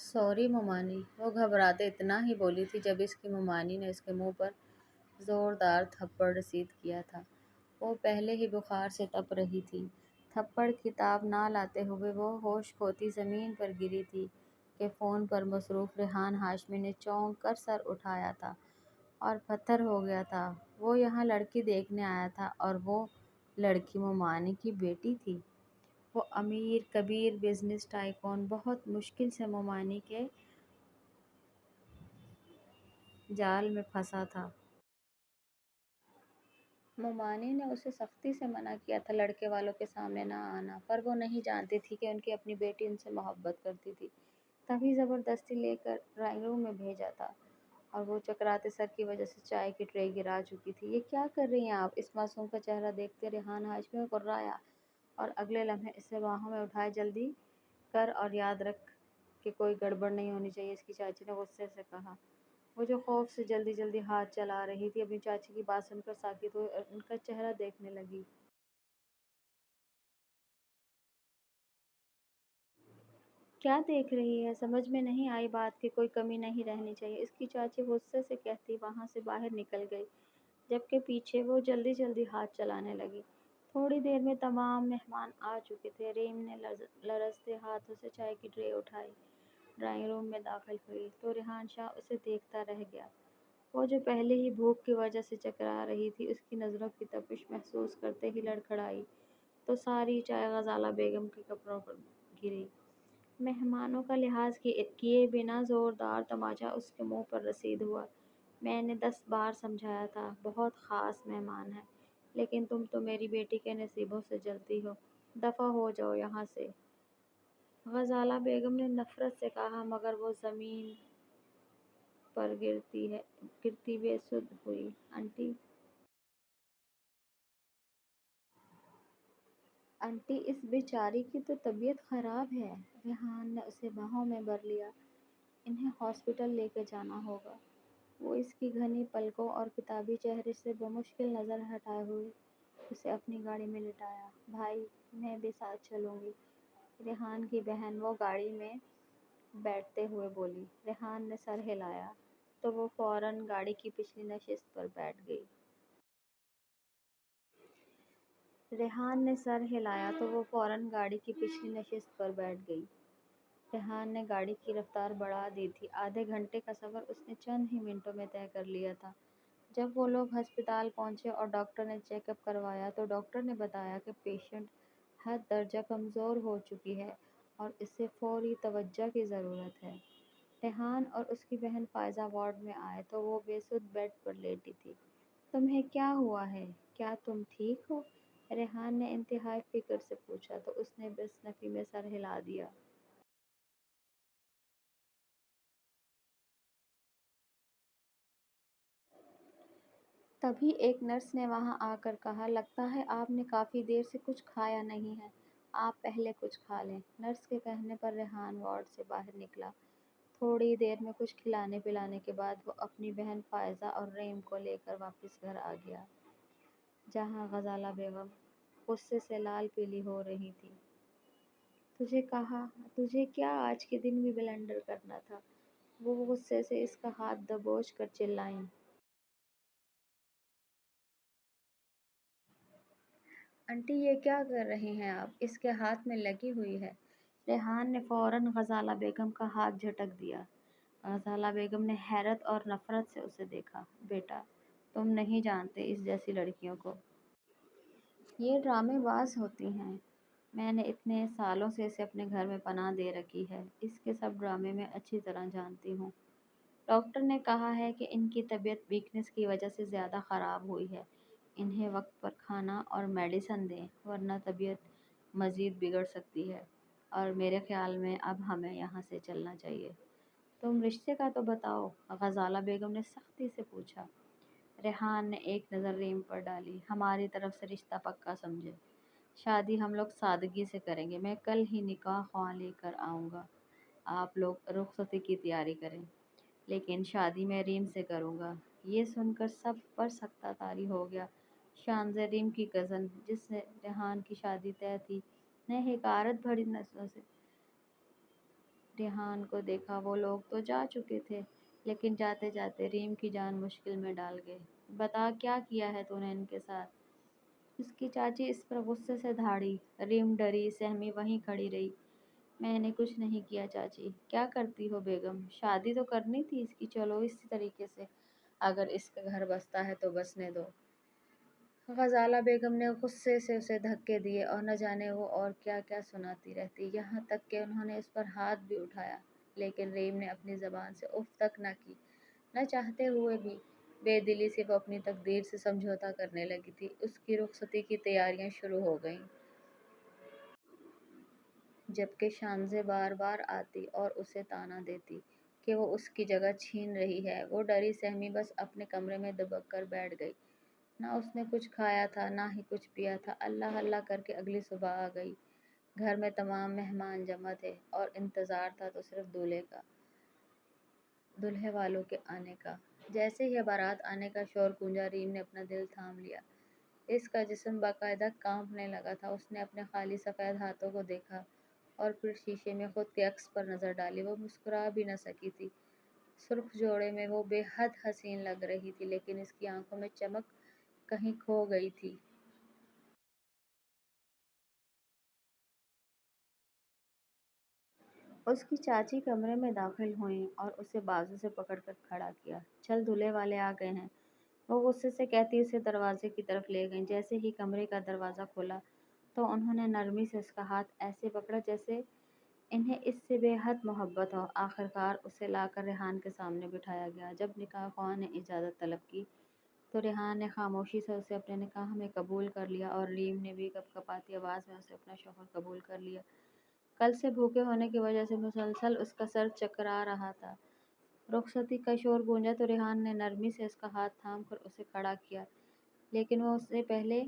Sorry मोमानी। वो घबराते इतना ही बोली थी जब इसकी मोमानी ने उसके मुंह पर जोरदार थप्पड़ रसीद किया था। वो पहले ही बुखार से तप रही थी। थप्पड़ की ताब ना लाते हुए वो होश खोती ज़मीन पर गिरी थी कि फ़ोन पर मसरूफ़ रेहान हाशमी ने चौंक कर सर उठाया था और पत्थर हो गया था। वो यहाँ लड़की देखने आया था और वो लड़की मोमानी की बेटी थी। वो अमीर कबीर बिजनेस टाइकून बहुत मुश्किल से मोमानी के जाल में फंसा था। मोमानी ने उसे सख्ती से मना किया था लड़के वालों के सामने ना आना, पर वो नहीं जानती थी कि उनकी अपनी बेटी उनसे मोहब्बत करती थी, तभी ज़बरदस्ती लेकर ड्राइंग रूम में भेजा था। और वो चकराते सर की वजह से चाय की ट्रे गिरा चुकी थी। ये क्या कर रही हैं आप? इस मासूम का चेहरा देखते रेहान हाशमी कुर्राया और अगले लम्हे इसे बाहों में उठाए। जल्दी कर और याद रख कि कोई गड़बड़ नहीं होनी चाहिए, इसकी चाची ने गुस्से से कहा। वो जो खौफ से जल्दी जल्दी हाथ चला रही थी, अपनी चाची की बात सुनकर साकित हुई और उनका चेहरा देखने लगी। क्या देख रही है? समझ में नहीं आई बात की कोई कमी नहीं रहनी चाहिए, इसकी चाची गुस्से से कहती वहां से बाहर निकल गई, जबकि पीछे वो जल्दी जल्दी हाथ चलाने लगी। थोड़ी देर में तमाम मेहमान आ चुके थे। रीम ने लरजते हाथों से चाय की ट्रे उठाई, ड्राइंग रूम में दाखिल हुई तो रेहान शाह उसे देखता रह गया। वो जो पहले ही भूख की वजह से चकरा रही थी, उसकी नज़रों की तपिश महसूस करते ही लड़खड़ाई तो सारी चाय गजाला बेगम के कपड़ों पर गिरी। मेहमानों का लिहाज किए बिना ज़ोरदार तमाचा उसके मुंह पर रसीद हुआ। मैंने 10 बार समझाया था, बहुत ख़ास मेहमान है, लेकिन तुम तो मेरी बेटी के नसीबों से जलती हो। दफ़ा हो जाओ यहाँ से। गजाला बेगम ने नफ़रत से कहा, मगर वो ज़मीन पर गिरती बेसुध हुई। आंटी, आंटी, इस बेचारी की तो तबीयत ख़राब है। रेहान ने उसे बाहों में भर लिया। इन्हें हॉस्पिटल लेकर जाना होगा। वो इसकी घनी पलकों और किताबी चेहरे से बमुश्किल नज़र हटाए हुए उसे अपनी गाड़ी में लिटाया। भाई, मैं भी साथ चलूँगी, रेहान की बहन वो गाड़ी में बैठते हुए बोली। रेहान ने सर हिलाया तो वो फौरन गाड़ी की पिछली नशिस्त पर बैठ गई। रेहान ने सर हिलाया तो वो फौरन गाड़ी की पिछली नशिस्त पर बैठ गई। रेहान ने गाड़ी की रफ्तार बढ़ा दी थी। आधे घंटे का सफ़र उसने चंद ही मिनटों में तय कर लिया था। जब वो लोग अस्पताल पहुंचे और डॉक्टर ने चेकअप करवाया तो डॉक्टर ने बताया कि पेशेंट हद दर्जा कमज़ोर हो चुकी है और इसे फौरी तवज्जो की ज़रूरत है। रेहान और उसकी बहन फ़ायज़ा वार्ड में आए तो वो बेसुध बेड पर लेटी थी। तुम्हें क्या हुआ है? क्या तुम ठीक हो? रेहान ने इंतहाई फिक्र से पूछा तो उसने बेसनफी में सर हिला दिया। तभी एक नर्स ने वहां आकर कहा, लगता है आपने काफ़ी देर से कुछ खाया नहीं है, आप पहले कुछ खा लें। नर्स के कहने पर रेहान वार्ड से बाहर निकला। थोड़ी देर में कुछ खिलाने पिलाने के बाद वो अपनी बहन फ़ायज़ा और रीम को लेकर वापस घर आ गया, जहाँ गजाला बेगम गुस्से से लाल पीली हो रही थी। तुझे कहा, तुझे क्या आज के दिन भी ब्लेंडर करना था? वो गुस्से से इसका हाथ दबोच कर चिल्लाईं। आंटी, ये क्या कर रही हैं आप? इसके हाथ में लगी हुई है। रेहान ने फौरन गजाला बेगम का हाथ झटक दिया। गजाला बेगम ने हैरत और नफरत से उसे देखा। बेटा, तुम नहीं जानते इस जैसी लड़कियों को। ये ड्रामेबाज होती हैं। मैंने इतने सालों से इसे अपने घर में पनाह दे रखी है, इसके सब ड्रामे मैं अच्छी तरह जानती हूँ। डॉक्टर ने कहा है कि इनकी तबीयत वीकनेस की वजह से ज़्यादा ख़राब हुई है। इन्हें वक्त पर खाना और मेडिसिन दें, वरना तबीयत मज़ीद बिगड़ सकती है। और मेरे ख़्याल में अब हमें यहाँ से चलना चाहिए। तुम रिश्ते का तो बताओ, गजाला बेगम ने सख्ती से पूछा। रेहान ने एक नज़र रीम पर डाली। हमारी तरफ से रिश्ता पक्का समझे। शादी हम लोग सादगी से करेंगे। मैं कल ही निकाह ख्वाह लेकर आऊँगा। आप लोग रुखसती की तैयारी करें, लेकिन शादी मैं रीम से करूँगा। ये सुनकर सब पर सकता तारी हो गया। शानज़ रीम की कज़न, जिससे रेहान की शादी तय थी, ने हकारत भरी नज़रों से रेहान को देखा। वो लोग तो जा चुके थे, लेकिन जाते जाते रीम की जान मुश्किल में डाल गए। बता क्या किया है तूने इनके साथ? उसकी चाची इस पर गुस्से से धाड़ी। रीम डरी सहमी वहीं खड़ी रही। मैंने कुछ नहीं किया चाची। क्या करती हो बेगम? शादी तो करनी थी इसकी, चलो इसी तरीके से। अगर इसका घर बसता है तो बसने दो। ग़ज़ाला बेगम ने गुस्से से उसे धक्के दिए और न जाने वो और क्या क्या सुनाती रहती, यहाँ तक कि उन्होंने उस पर हाथ भी उठाया। लेकिन रीम ने अपनी ज़बान से उफ़ तक न की। न चाहते हुए भी बेदिली से वो अपनी तकदीर से समझौता करने लगी थी। उसकी रुखसती की तैयारियां शुरू हो गईं, जबकि शानज़े बार बार आती और उसे ताना देती कि वो उसकी जगह छीन रही है। वो डरी सहमी बस अपने कमरे में दबक कर बैठ गई। ना उसने कुछ खाया था, ना ही कुछ पिया था। अल्लाह अल्लाह करके अगली सुबह आ गई। घर में तमाम मेहमान जमा थे और इंतज़ार था तो सिर्फ दूल्हे का, दूल्हे वालों के आने का। जैसे ही बारात आने का शोर गूंजा, रीम ने अपना दिल थाम लिया। इसका जिस्म बाकायदा कांपने लगा था। उसने अपने खाली सफ़ेद हाथों को देखा और फिर शीशे में खुद के अक्स पर नज़र डाली। वो मुस्कुरा भी न सकी थी। सुर्ख जोड़े में वो बेहद हसीन लग रही थी, लेकिन इसकी आंखों में चमक कहीं खो गई थी। उसकी चाची कमरे में दाखिल हुईं और उसे बाजू से पकड़कर खड़ा किया। चल, दूल्हे वाले आ गए हैं, वो गुस्से से कहती उसे दरवाजे की तरफ ले गईं। जैसे ही कमरे का दरवाज़ा खुला तो उन्होंने नरमी से उसका हाथ ऐसे पकड़ा जैसे इन्हें इससे बेहद मोहब्बत हो। आखिरकार उसे लाकर रेहान के सामने बिठाया गया। जब निकाह ख्वाह ने इजाज़त तलब की तो रेहान ने खामोशी से उसे अपने निकाह में कबूल कर लिया और रीम ने भी कपकपाती आवाज़ में उसे अपना शौहर कबूल कर लिया। कल से भूखे होने की वजह से मुसलसल उसका सर चकरा रहा था। रुखसती का शोर गूंजा तो रेहान ने नरमी से उसका हाथ थाम कर उसे खड़ा किया, लेकिन वो उससे पहले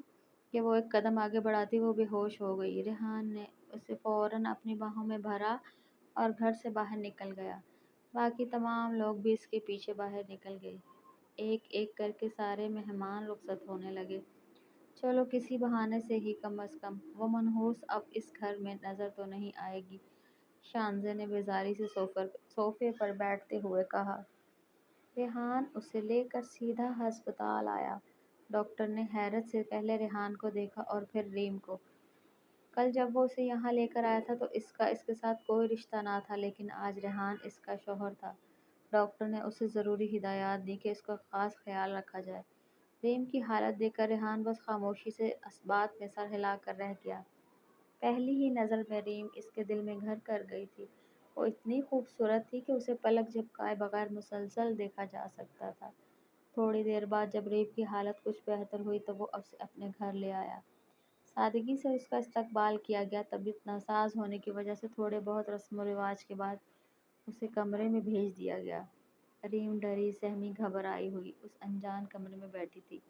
कि वो एक कदम आगे बढ़ाती वो बेहोश हो गई। रेहान ने उसे फ़ौरन अपनी बाहों में भरा और घर से बाहर निकल गया। बाकी तमाम लोग भी इसके पीछे बाहर निकल गए। एक एक करके सारे मेहमान रुखसत होने लगे। चलो, किसी बहाने से ही कम अज़ कम वो मनहूस अब इस घर में नज़र तो नहीं आएगी। शानज़े ने बेजारी से सोफे पर बैठते हुए कहा। रेहान उसे लेकर सीधा अस्पताल आया। डॉक्टर ने हैरत से पहले रेहान को देखा और फिर रीम को। कल जब वो उसे यहाँ लेकर आया था तो इसका इसके साथ कोई रिश्ता ना था, लेकिन आज रेहान इसका शौहर था। डॉक्टर ने उसे ज़रूरी हिदायत दी कि इसका ख़ास ख्याल रखा जाए। रीम की हालत देखकर रेहान बस खामोशी से इस्बात में सर हिलाकर रह गया। पहली ही नज़र में रीम इसके दिल में घर कर गई थी। वो इतनी खूबसूरत थी कि उसे पलक झपकाए बगैर मुसलसल देखा जा सकता था। थोड़ी देर बाद जब रीम की हालत कुछ बेहतर हुई तो वो उसे अपने घर ले आया। सादगी से उसका इस्तकबाल किया गया। तबीयत नासाज होने की वजह से थोड़े बहुत रस्म व रिवाज के बाद उसे कमरे में भेज दिया गया। रीम डरी सहमी घबराई हुई उस अनजान कमरे में बैठी थी।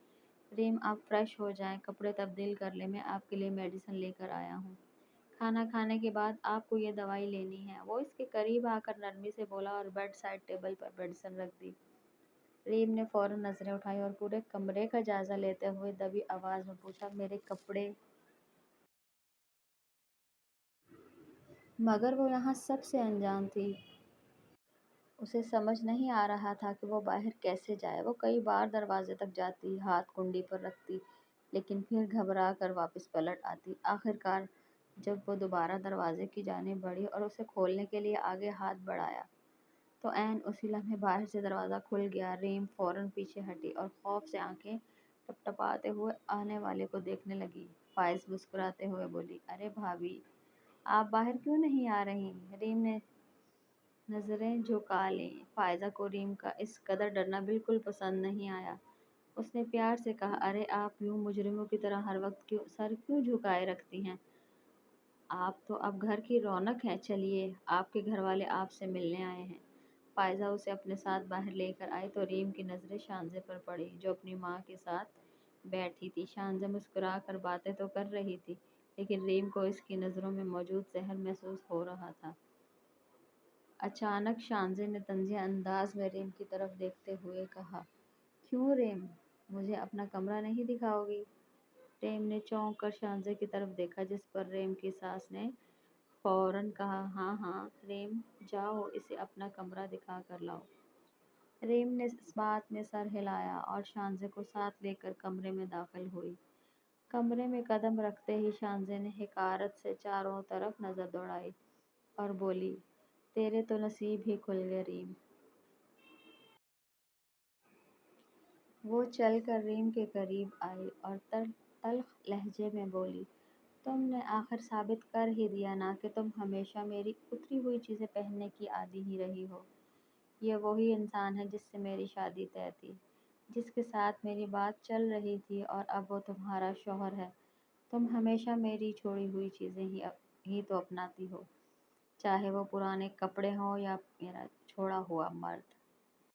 रीम, आप फ्रेश हो जाएं, कपड़े तब्दील कर लें, मैं आपके लिए मेडिसिन लेकर आया हूँ। खाना खाने के बाद आपको ये दवाई लेनी है, वो इसके करीब आकर नरमी से बोला और बेड साइड टेबल पर मेडिसिन रख दी। रीम ने फौरन नजरें उठाई और पूरे कमरे का जायजा लेते हुए दबी आवाज में पूछा, मेरे कपड़े? मगर वो यहाँ सबसे अनजान थी। उसे समझ नहीं आ रहा था कि वो बाहर कैसे जाए। वो कई बार दरवाजे तक जाती, हाथ कुंडी पर रखती, लेकिन फिर घबरा कर वापस पलट आती। आखिरकार जब वो दोबारा दरवाजे की जानिब बढ़ी और उसे खोलने के लिए आगे हाथ बढ़ाया तो ऐन उसी लम्हे बाहर से दरवाज़ा खुल गया। रीम फौरन पीछे हटी और खौफ से आंखें टपटपाते हुए आने वाले को देखने लगी। फाइज मुस्कुराते हुए बोली, अरे भाभी, आप बाहर क्यों नहीं आ रही? रीम ने नज़रें झुका लीं। फ़ायज़ा को रीम का इस कदर डरना बिल्कुल पसंद नहीं आया। उसने प्यार से कहा, अरे आप यूँ मुजरिमों की तरह हर वक्त क्यों सर क्यों झुकाए रखती हैं? आप तो अब घर की रौनक हैं। चलिए, आपके घर वाले आपसे मिलने आए हैं। फ़ायज़ा उसे अपने साथ बाहर लेकर आई तो रीम की नज़रें शानज़े पर पड़ी, जो अपनी माँ के साथ बैठी थी। शानज़े मुस्कुरा कर बातें तो कर रही थी, लेकिन रीम को इसकी नज़रों में मौजूद जहर महसूस हो रहा था। अचानक शानज़े ने तंज़िया अंदाज में रीम की तरफ देखते हुए कहा, क्यों रीम, मुझे अपना कमरा नहीं दिखाओगी? रीम ने चौंक कर शानज़े की तरफ देखा, जिस पर रीम की सास ने فوراً کہا ہاں ہاں ریم، جاؤ اسے اپنا کمرہ دکھا کر لاؤ۔ ریم نے اس بات میں سر ہلایا اور شانزے کو ساتھ لے کر کمرے میں داخل ہوئی۔ کمرے میں قدم رکھتے ہی شانزے نے حقارت سے چاروں طرف نظر دوڑائی اور بولی، تیرے تو نصیب ہی کھل گئے ریم۔ وہ چل کر ریم کے قریب آئی اور تلخ لہجے میں بولی، تم نے آخر ثابت کر ہی دیا نا کہ تم ہمیشہ میری اتری ہوئی چیزیں پہننے کی عادی ہی رہی ہو۔ یہ وہی انسان ہے جس سے میری شادی طے تھی، جس کے ساتھ میری بات چل رہی تھی اور اب وہ تمہارا شوہر ہے۔ تم ہمیشہ میری چھوڑی ہوئی چیزیں ہی تو اپناتی ہو، چاہے وہ پرانے کپڑے ہوں یا میرا چھوڑا ہوا مرد۔